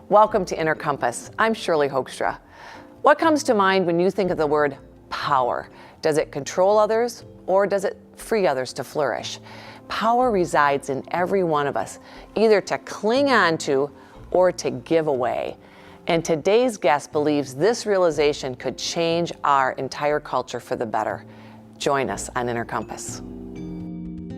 Welcome to Inner Compass. I'm Shirley Hoogstra. What comes to mind when you think of the word power? Does it control others or does it free others to flourish? Power resides in every one of us, either to cling on to or to give away. And today's guest believes this realization could change our entire culture for the better. Join us on Inner Compass.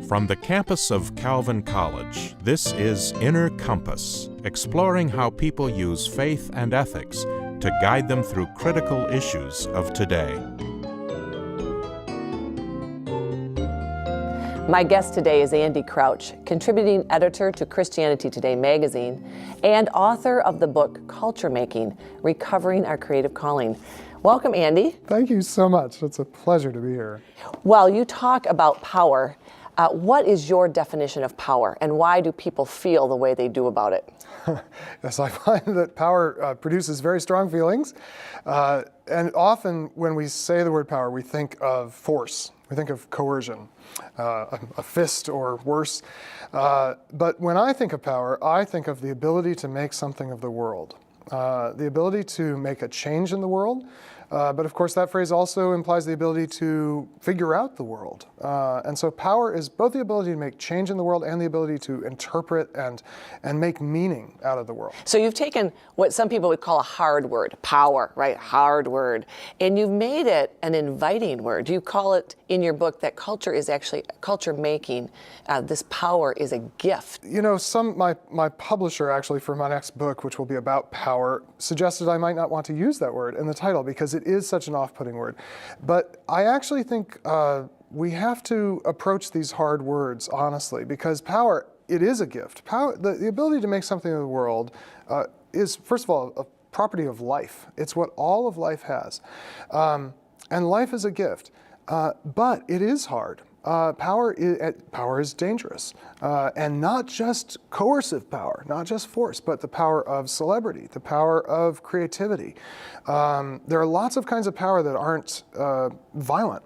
From the campus of Calvin College, this is Inner Compass, exploring how people use faith and ethics to guide them through critical issues of today. My guest today is Andy Crouch, contributing editor to Christianity Today magazine and author of the book Culture Making, Recovering Our Creative Calling. Welcome, Andy. Thank you so much. It's a pleasure to be here. Well, you talk about power. What is your definition of power, and why do people feel the way they do about it? Yes, I find that power produces very strong feelings. And often when we say the word power, we think of force. We think of coercion, a fist or worse. But when I think of power, I think of the ability to make something of the world, the ability to make a change in the world. But of course, that phrase also implies the ability to figure out the world. And so power is both the ability to make change in the world and the ability to interpret and make meaning out of the world. So you've taken what some people would call a hard word, power, right? Hard word. And you've made it an inviting word. You call it in your book that culture is actually, culture making, this power is a gift. You know, my publisher actually for my next book, which will be about power, suggested I might not want to use that word in the title because it is such an off-putting word. But I actually think we have to approach these hard words honestly, because power, it is a gift. Power, the ability to make something of the world is, first of all, a property of life. It's what all of life has. And life is a gift. But it is hard. Power is dangerous, and not just coercive power, not just force, but the power of celebrity, the power of creativity. There are lots of kinds of power that aren't violent,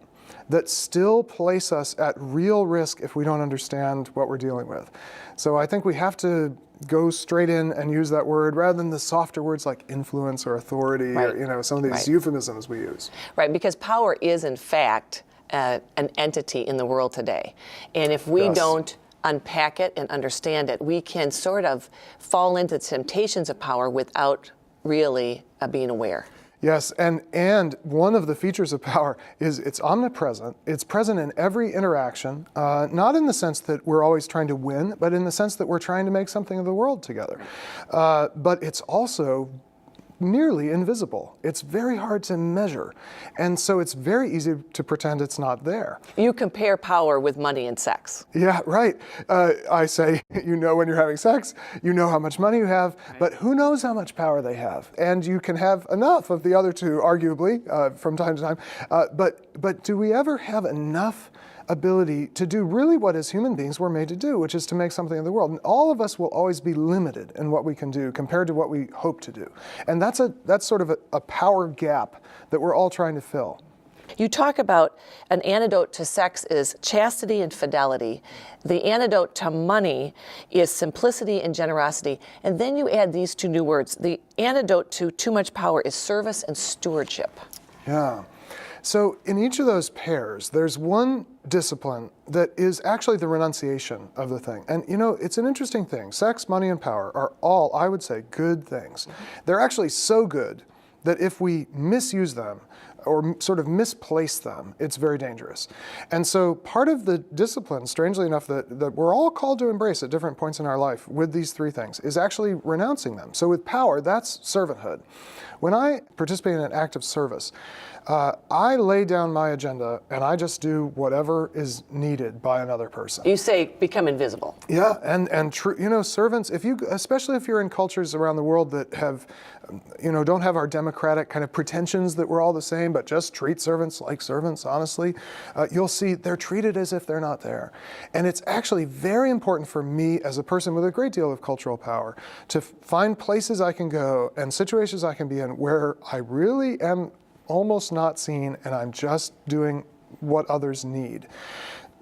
that still place us at real risk if we don't understand what we're dealing with. So I think we have to go straight in and use that word rather than the softer words like influence or authority, right. or some of these euphemisms we use. Right, because power is in fact an entity in the world today. And if we don't unpack it and understand it, we can sort of fall into the temptations of power without really being aware. Yes, and one of the features of power is it's omnipresent. It's present in every interaction, not in the sense that we're always trying to win, but in the sense that we're trying to make something of the world together. But it's also nearly invisible. It's very hard to measure. And so it's very easy to pretend it's not there. You compare power with money and sex. Yeah, right. I say, you know when you're having sex, you know how much money you have, but who knows how much power they have? And you can have enough of the other two, arguably, from time to time. But do we ever have enough ability to do really what as human beings we're made to do, which is to make something of the world? And all of us will always be limited in what we can do compared to what we hope to do. And that's sort of a power gap that we're all trying to fill. You talk about an antidote to sex is chastity and fidelity. The antidote to money is simplicity and generosity. And then you add these two new words. The antidote to too much power is service and stewardship. Yeah. So in each of those pairs, there's one discipline that is actually the renunciation of the thing. And you know, it's an interesting thing. Sex, money, and power are all, I would say, good things. They're actually so good that if we misuse them or sort of misplace them, it's very dangerous. And so part of the discipline, strangely enough, that we're all called to embrace at different points in our life with these three things is actually renouncing them. So with power, that's servanthood. When I participate in an act of service, I lay down my agenda and I just do whatever is needed by another person. You say become invisible. Yeah, and you know, servants, especially if you're in cultures around the world that have, don't have our democratic kind of pretensions that we're all the same, but just treat servants like servants, honestly, you'll see they're treated as if they're not there. And it's actually very important for me as a person with a great deal of cultural power to find places I can go and situations I can be in where I really am almost not seen and I'm just doing what others need.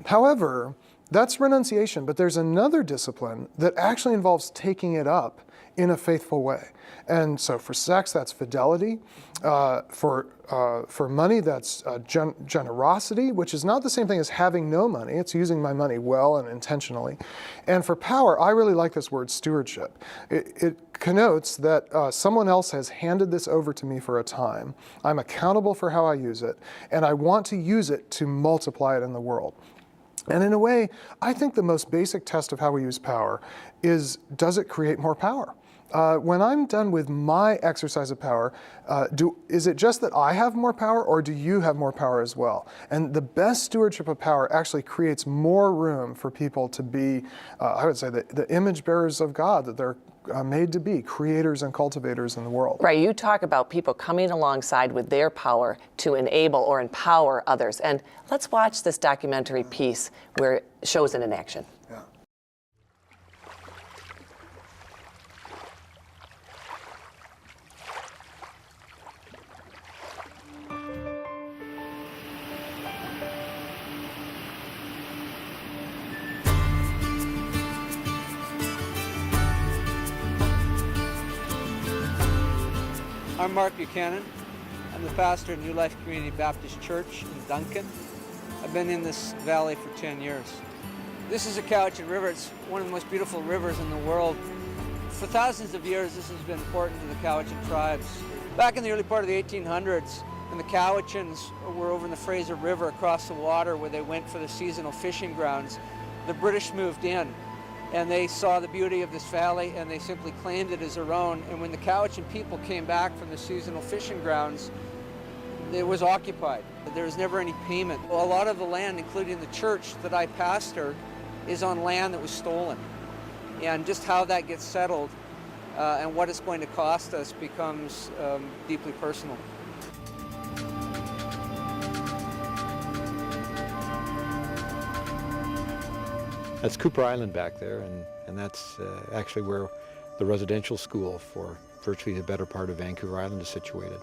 However, that's renunciation, but there's another discipline that actually involves taking it up in a faithful way. And so for sex, that's fidelity. For money, that's generosity, which is not the same thing as having no money. It's using my money well and intentionally. And for power, I really like this word stewardship. It connotes that someone else has handed this over to me for a time. I'm accountable for how I use it, and I want to use it to multiply it in the world. And in a way, I think the most basic test of how we use power is, does it create more power? When I'm done with my exercise of power, is it just that I have more power, or do you have more power as well? And the best stewardship of power actually creates more room for people to be, I would say, the image bearers of God that they're made to be, creators and cultivators in the world. Right, you talk about people coming alongside with their power to enable or empower others. And let's watch this documentary piece where it shows it in action. Yeah. I'm Mark Buchanan. I'm the pastor at New Life Community Baptist Church in Duncan. I've been in this valley for 10 years. This is a Cowichan River. It's one of the most beautiful rivers in the world. For thousands of years, this has been important to the Cowichan tribes. Back in the early part of the 1800s, when the Cowichan were over in the Fraser River across the water where they went for the seasonal fishing grounds, the British moved in. And they saw the beauty of this valley, and they simply claimed it as their own. And when the Cowichan people came back from the seasonal fishing grounds, it was occupied. There was never any payment. A lot of the land, including the church that I pastor, is on land that was stolen. And just how that gets settled and what it's going to cost us becomes deeply personal. That's Cooper Island back there, and that's actually where the residential school for virtually the better part of Vancouver Island is situated.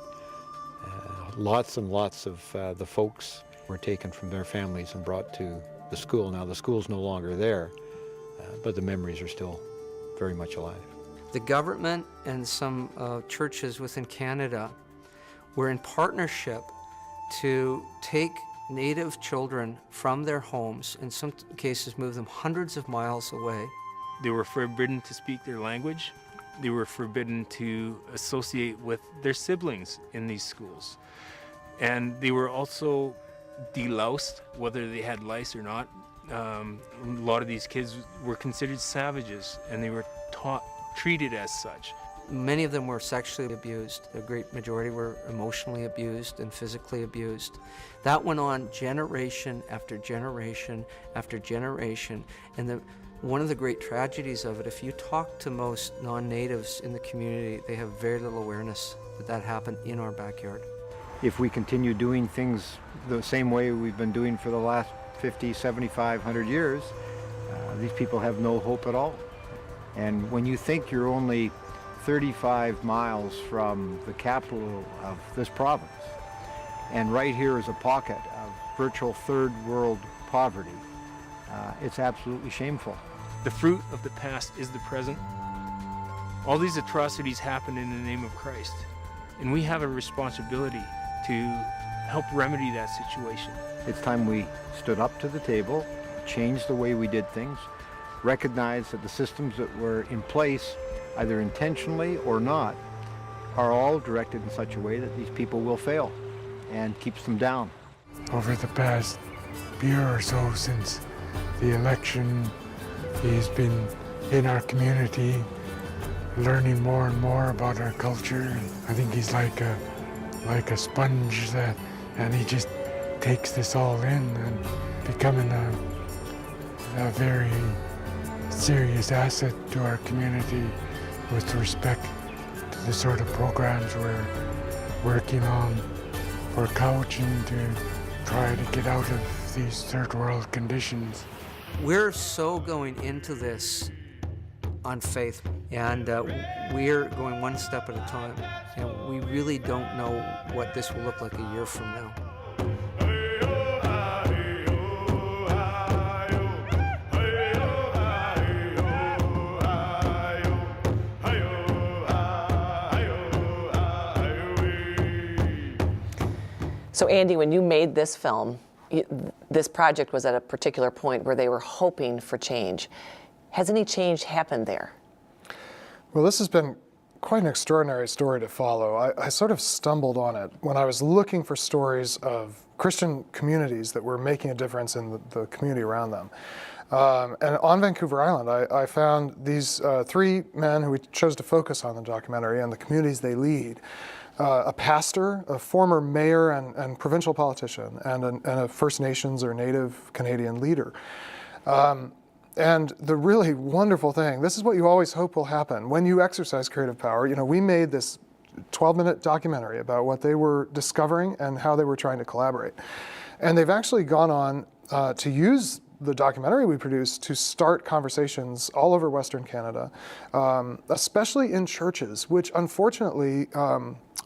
Lots and lots of the folks were taken from their families and brought to the school. Now the school's no longer there, but the memories are still very much alive. The government and some churches within Canada were in partnership to take Native children from their homes, in some cases move them hundreds of miles away. They were forbidden to speak their language. They were forbidden to associate with their siblings in these schools. And they were also deloused, whether they had lice or not. A lot of these kids were considered savages, and they were treated as such. Many of them were sexually abused. The great majority were emotionally abused and physically abused. That went on generation after generation after generation. And one of the great tragedies of it, if you talk to most non-natives in the community, they have very little awareness that that happened in our backyard. If we continue doing things the same way we've been doing for the last 50, 75, 100 years, these people have no hope at all. And when you think you're only 35 miles from the capital of this province, and right here is a pocket of virtual third world poverty, it's absolutely shameful. The fruit of the past is the present. All these atrocities happen in the name of Christ, and we have a responsibility to help remedy that situation. It's time we stood up to the table, changed the way we did things, recognized that the systems that were in place, either intentionally or not, are all directed in such a way that these people will fail and keeps them down. Over the past year or so since the election, he's been in our community, learning more and more about our culture. I think he's like a sponge and he just takes this all in and becoming a very serious asset to our community with respect to the sort of programs we're working on for Cowichan to try to get out of these third world conditions. We're so going into this on faith, and we're going one step at a time. And we really don't know what this will look like a year from now. So Andy, when you made this film, this project was at a particular point where they were hoping for change. Has any change happened there? Well, this has been quite an extraordinary story to follow. I sort of stumbled on it when I was looking for stories of Christian communities that were making a difference in the community around them. And on Vancouver Island, I found these three men who we chose to focus on the documentary and the communities they lead. A pastor, a former mayor and provincial politician, and a First Nations or Native Canadian leader. And the really wonderful thing, this is what you always hope will happen when you exercise creative power. You know, we made this 12-minute documentary about what they were discovering and how they were trying to collaborate. And they've actually gone on to use the documentary we produced to start conversations all over Western Canada, especially in churches, which unfortunately,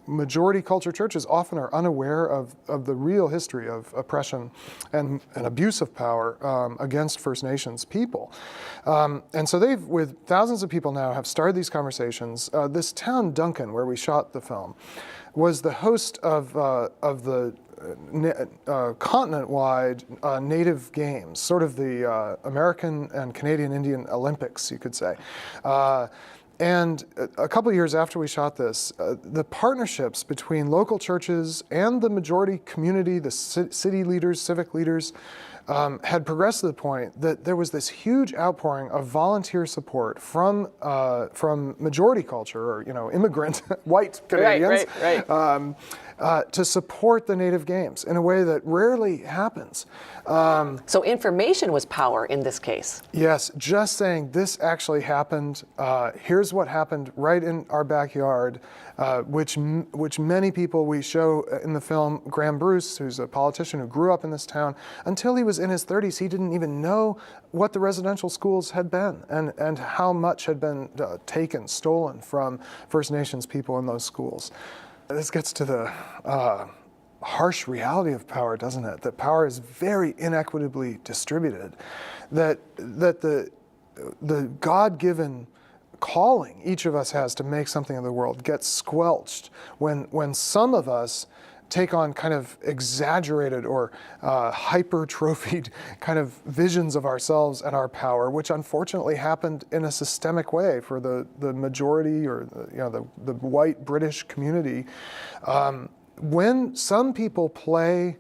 majority culture churches often are unaware of the real history of oppression and abuse of power against First Nations people. And so they've, with thousands of people now, have started these conversations. This town, Duncan, where we shot the film, was the host of the continent-wide Native Games, sort of the American and Canadian Indian Olympics, you could say. And a couple of years after we shot this, the partnerships between local churches and the majority community, the city leaders, civic leaders, had progressed to the point that there was this huge outpouring of volunteer support from majority culture, or immigrant white Canadians, to support the Native Games in a way that rarely happens. So information was power in this case. Yes, just saying this actually happened. Here's what happened right in our backyard, which many people we show in the film. Graham Bruce, who's a politician who grew up in this town, until he was in his 30s, he didn't even know what the residential schools had been and how much had been stolen from First Nations people in those schools. This gets to the harsh reality of power, doesn't it? That power is very inequitably distributed. That the God-given calling each of us has to make something in the world gets squelched when some of us take on kind of exaggerated or hypertrophied kind of visions of ourselves and our power, which unfortunately happened in a systemic way for the majority or the white British community. When some people play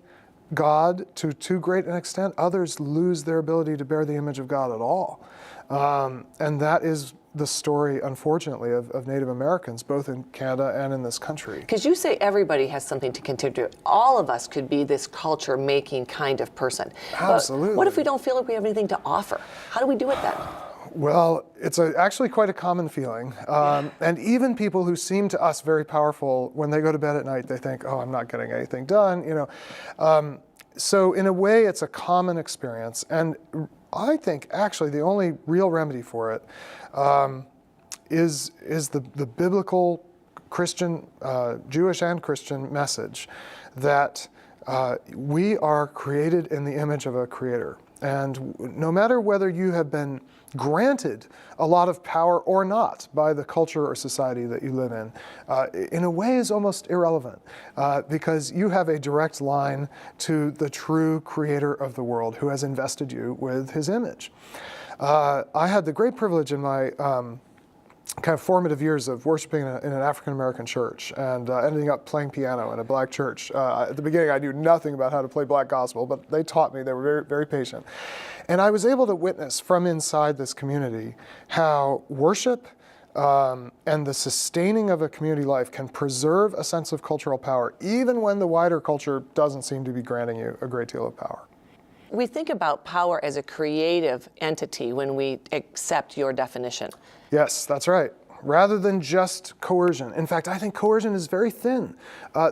God to too great an extent, others lose their ability to bear the image of God at all. And that is the story, unfortunately, of Native Americans, both in Canada and in this country. Because you say everybody has something to contribute. All of us could be this culture-making kind of person. Absolutely. But what if we don't feel like we have anything to offer? How do we do it then? Well, it's actually quite a common feeling. And even people who seem to us very powerful, when they go to bed at night, they think, oh, I'm not getting anything done, So in a way, it's a common experience. And I think actually the only real remedy for it is the biblical Christian, Jewish and Christian message that we are created in the image of a creator. And no matter whether you have been granted a lot of power or not by the culture or society that you live in a way is almost irrelevant because you have a direct line to the true creator of the world who has invested you with his image. I had the great privilege in my kind of formative years of worshiping in an African-American church and ending up playing piano in a black church. At the beginning, I knew nothing about how to play black gospel, but they taught me. They were very, very patient. And I was able to witness from inside this community how worship and the sustaining of a community life can preserve a sense of cultural power, even when the wider culture doesn't seem to be granting you a great deal of power. We think about power as a creative entity when we accept your definition. Yes, that's right. Rather than just coercion. In fact, I think coercion is very thin.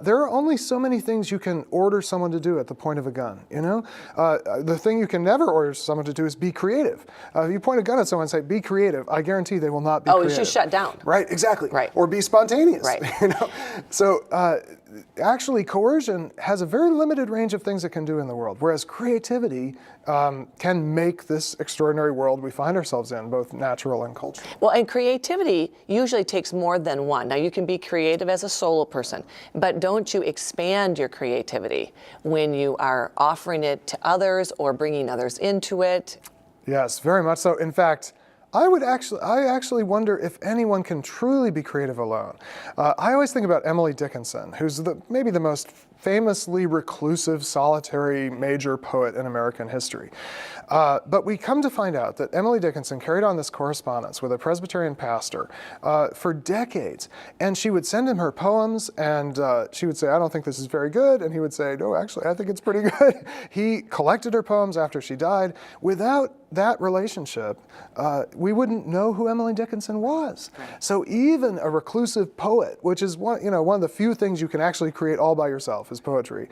There are only so many things you can order someone to do at the point of a gun, The thing you can never order someone to do is be creative. If you point a gun at someone and say, be creative, I guarantee they will not be creative. Oh, you should shut down. Right, exactly. Right. Or be spontaneous. Right. So actually, coercion has a very limited range of things it can do in the world, whereas creativity can make this extraordinary world we find ourselves in, both natural and cultural. Well, and creativity usually takes more than one. Now, you can be creative as a solo person, but don't you expand your creativity when you are offering it to others or bringing others into it? Yes, very much so. In fact, I actually wonder if anyone can truly be creative alone. I always think about Emily Dickinson, who's maybe the most famously reclusive, solitary major poet in American history. But we come to find out that Emily Dickinson carried on this correspondence with a Presbyterian pastor for decades. And she would send him her poems, and she would say, I don't think this is very good. And he would say, no, actually, I think it's pretty good. He collected her poems after she died. Without that relationship, we wouldn't know who Emily Dickinson was. Right. So even a reclusive poet, which is one of the few things you can actually create all by yourself is poetry,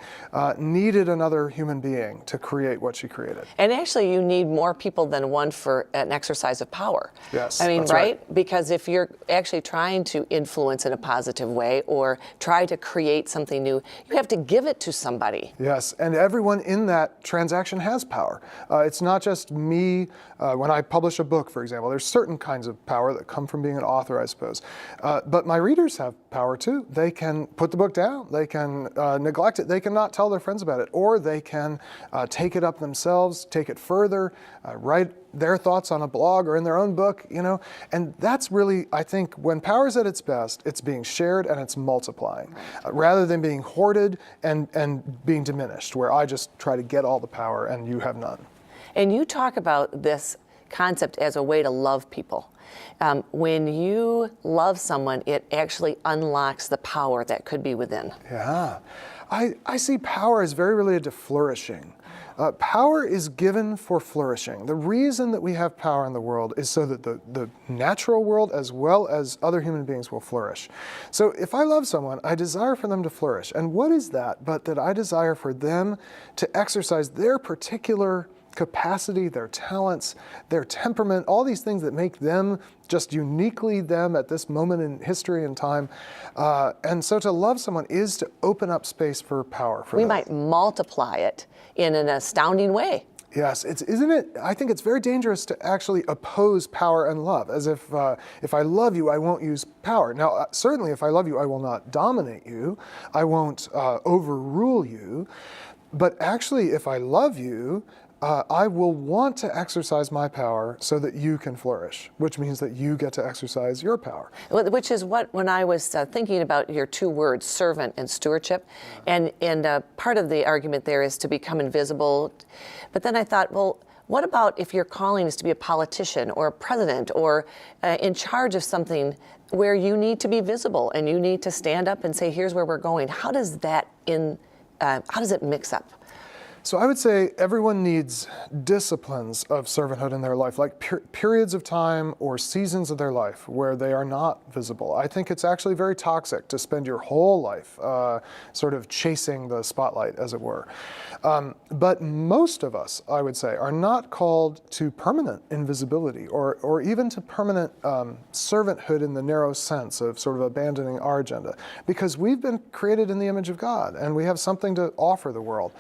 needed another human being to create what she created. And actually, you need more people than one for an exercise of power. Yes, I mean, that's right? Because if you're actually trying to influence in a positive way or try to create something new, you have to give it to somebody. Yes, and everyone in that transaction has power. It's not just me. When I publish a book, for example, there's certain kinds of power that come from being an author, I suppose. But my readers have power too. They can put the book down. They can neglect it. They can not tell their friends about it. Or they can take it up themselves, take it further, write their thoughts on a blog or in their own book, And that's really, I think, when power is at its best, it's being shared and it's multiplying, rather than being hoarded and being diminished, where I just try to get all the power and you have none. And you talk about this concept as a way to love people. When you love someone, it actually unlocks the power that could be within. Yeah. I see power as very related to flourishing. Power is given for flourishing. The reason that we have power in the world is so that the natural world as well as other human beings will flourish. So if I love someone, I desire for them to flourish. And what is that but that I desire for them to exercise their particular capacity, their talents, their temperament, all these things that make them just uniquely them at this moment in history and time. And so to love someone is to open up space for power. We might multiply it in an astounding way. Yes, isn't it? I think it's very dangerous to actually oppose power and love, as if I love you, I won't use power. Now, certainly if I love you, I will not dominate you. I won't overrule you. But actually, if I love you, I will want to exercise my power so that you can flourish, which means that you get to exercise your power. Which is what, when I was thinking about your two words, servant and stewardship, and part of the argument there is to become invisible. But then I thought, well, what about if your calling is to be a politician or a president or in charge of something where you need to be visible and you need to stand up and say, here's where we're going? How does it mix up? So I would say everyone needs disciplines of servanthood in their life, like periods of time or seasons of their life where they are not visible. I think it's actually very toxic to spend your whole life sort of chasing the spotlight, as it were. But most of us, I would say, are not called to permanent invisibility or even to permanent servanthood in the narrow sense of sort of abandoning our agenda, because we've been created in the image of God and we have something to offer the world.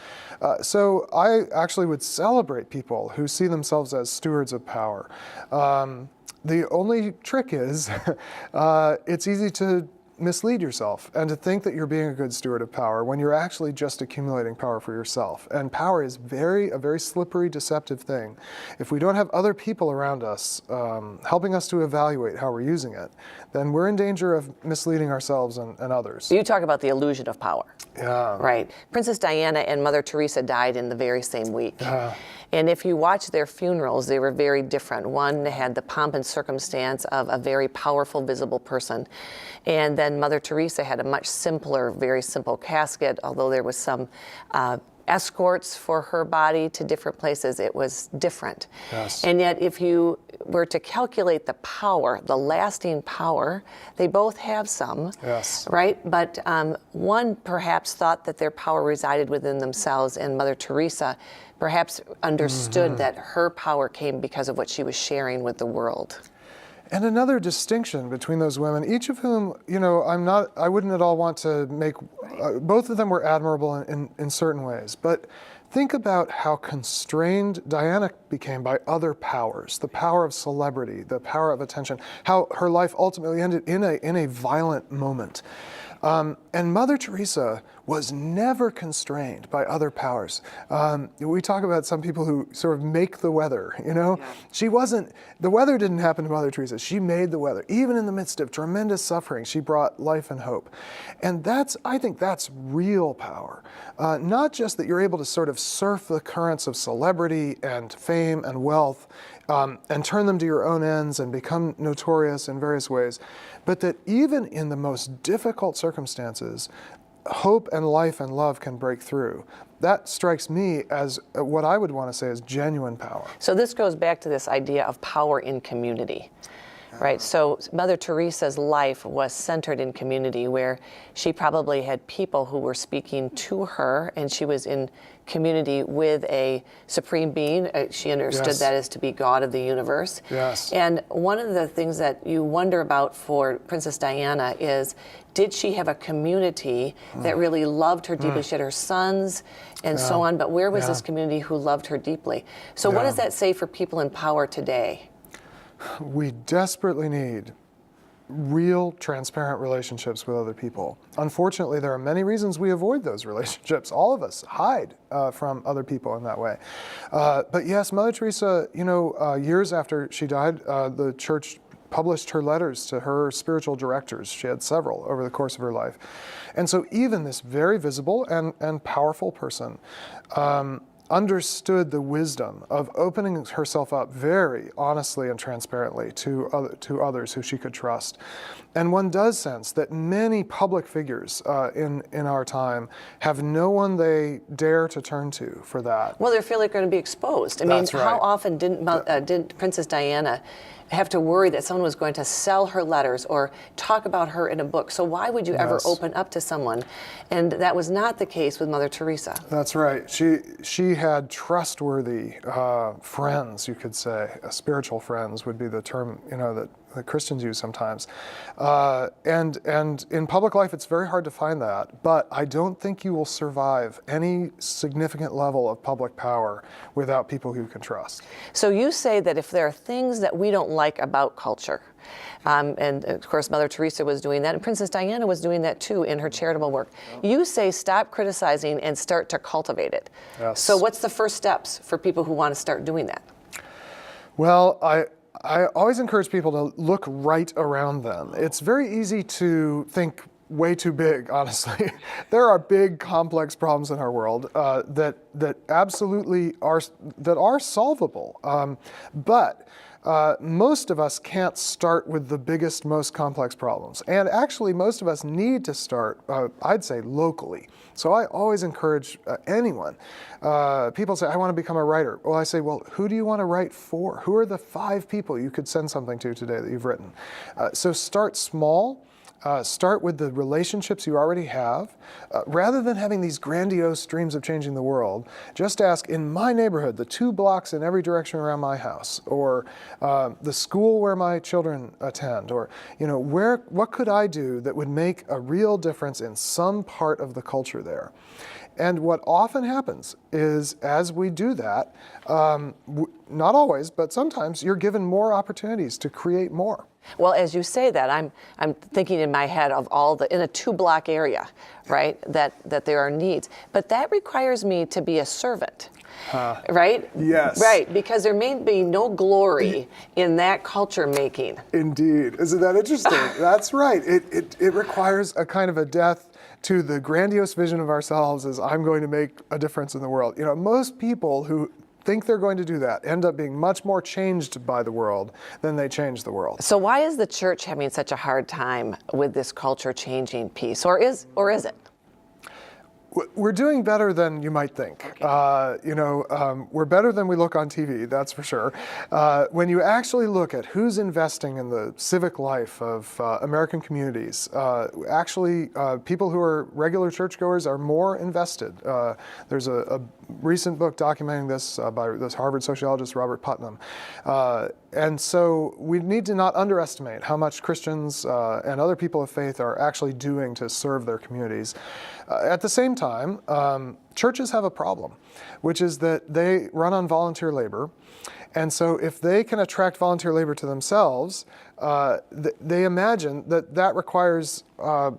So I actually would celebrate people who see themselves as stewards of power. The only trick is it's easy to mislead yourself and to think that you're being a good steward of power when you're actually just accumulating power for yourself. And power is a very slippery, deceptive thing. If we don't have other people around us helping us to evaluate how we're using it, then we're in danger of misleading ourselves and others. You talk about the illusion of power. Yeah. Right. Princess Diana and Mother Teresa died in the very same week. Yeah. And if you watch their funerals, they were very different. One had the pomp and circumstance of a very powerful, visible person. And then Mother Teresa had a much simpler, very simple casket, although there was some escorts for her body to different places. It was different. Yes. And yet, if you were to calculate the power, the lasting power, they both have some. Yes. Right? But one perhaps thought that their power resided within themselves, and Mother Teresa perhaps understood that her power came because of what she was sharing with the world. And another distinction between those women, each of whom, I wouldn't at all want to make, both of them were admirable in certain ways, but think about how constrained Diana became by other powers, the power of celebrity, the power of attention, how her life ultimately ended in a violent moment. And Mother Teresa was never constrained by other powers. We talk about some people who sort of make the weather, Yeah. The weather didn't happen to Mother Teresa. She made the weather. Even in the midst of tremendous suffering, she brought life and hope. And I think that's real power. Not just that you're able to sort of surf the currents of celebrity and fame and wealth, and turn them to your own ends and become notorious in various ways, but that even in the most difficult circumstances, hope and life and love can break through. That strikes me as what I would want to say is genuine power. So this goes back to this idea of power in community. Right, so Mother Teresa's life was centered in community, where she probably had people who were speaking to her, and she was in community with a supreme being. She understood that as to be God of the universe. Yes. And one of the things that you wonder about for Princess Diana is, did she have a community that really loved her deeply? She had her sons and so on, but where was this community who loved her deeply? So what does that say for people in power today? We desperately need real, transparent relationships with other people. Unfortunately, there are many reasons we avoid those relationships. All of us hide from other people in that way. But yes, Mother Teresa, years after she died, the church published her letters to her spiritual directors. She had several over the course of her life. And so even this very visible and powerful person understood the wisdom of opening herself up very honestly and transparently to others who she could trust. And one does sense that many public figures in our time have no one they dare to turn to for that. Well, they feel like they're going to be exposed. I mean, how often did Princess Diana have to worry that someone was going to sell her letters or talk about her in a book? So why would you ever open up to someone? And that was not the case with Mother Teresa. That's right. She had trustworthy friends, you could say. Spiritual friends would be the term, that Christians use sometimes. And in public life, it's very hard to find that. But I don't think you will survive any significant level of public power without people who you can trust. So you say that if there are things that we don't like about culture, and of course Mother Teresa was doing that, and Princess Diana was doing that too in her charitable work. You say stop criticizing and start to cultivate it. Yes. So what's the first steps for people who want to start doing that? Well, I always encourage people to look right around them. It's very easy to think way too big, honestly. There are big, complex problems in our world that absolutely are solvable. But most of us can't start with the biggest, most complex problems. And actually, most of us need to start, I'd say, locally. So I always encourage anyone. People say, I want to become a writer. Well, I say, well, who do you want to write for? Who are the 5 people you could send something to today that you've written? So start small. Start with the relationships you already have. Rather than having these grandiose dreams of changing the world, just ask, in my neighborhood, the 2 blocks in every direction around my house, or the school where my children attend, or what could I do that would make a real difference in some part of the culture there? And what often happens is, as we do that, not always, but sometimes, you're given more opportunities to create more. Well, as you say that, I'm thinking in my head of in a 2-block area, right, that there are needs. But that requires me to be a servant, right? Yes. Right, because there may be no glory in that culture making. Indeed. Isn't that interesting? That's right. It requires a kind of a death to the grandiose vision of ourselves as I'm going to make a difference in the world. Most people who think they're going to do that end up being much more changed by the world than they change the world. So why is the church having such a hard time with this culture changing piece, or is it? We're doing better than you might think. We're better than we look on TV, that's for sure. When you actually look at who's investing in the civic life of American communities, people who are regular churchgoers are more invested. There's a recent book documenting this by this Harvard sociologist, Robert Putnam. And so we need to not underestimate how much Christians and other people of faith are actually doing to serve their communities. At the same time, churches have a problem, which is that they run on volunteer labor. And so if they can attract volunteer labor to themselves, they imagine that that requires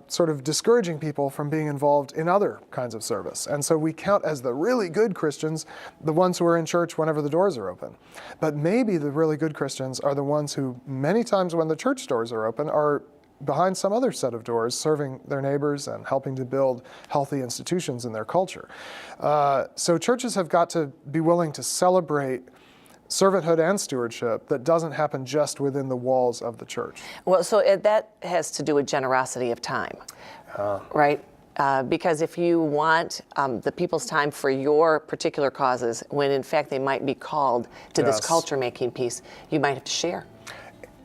sort of discouraging people from being involved in other kinds of service. And so we count as the really good Christians the ones who are in church whenever the doors are open. But maybe the really good Christians are the ones who many times when the church doors are open are behind some other set of doors, serving their neighbors and helping to build healthy institutions in their culture. So churches have got to be willing to celebrate servanthood and stewardship that doesn't happen just within the walls of the church. Well, so that has to do with generosity of time, right? Because if you want the people's time for your particular causes, when in fact they might be called to this culture-making piece, you might have to share.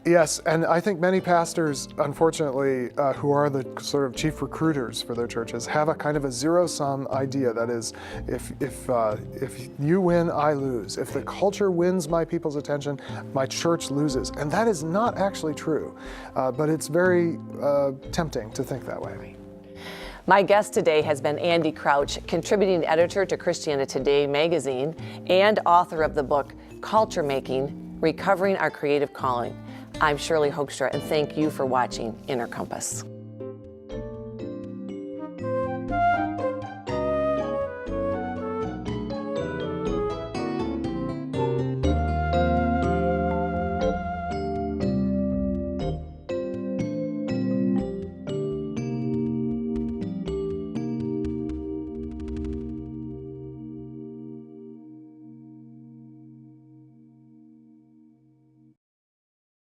Yes, and I think many pastors, unfortunately, who are the sort of chief recruiters for their churches, have a kind of a zero-sum idea. That is, if you win, I lose. If the culture wins my people's attention, my church loses. And that is not actually true, but it's very tempting to think that way. My guest today has been Andy Crouch, contributing editor to Christianity Today magazine and author of the book, Culture Making, Recovering Our Creative Calling. I'm Shirley Hoogstra, and thank you for watching Inner Compass.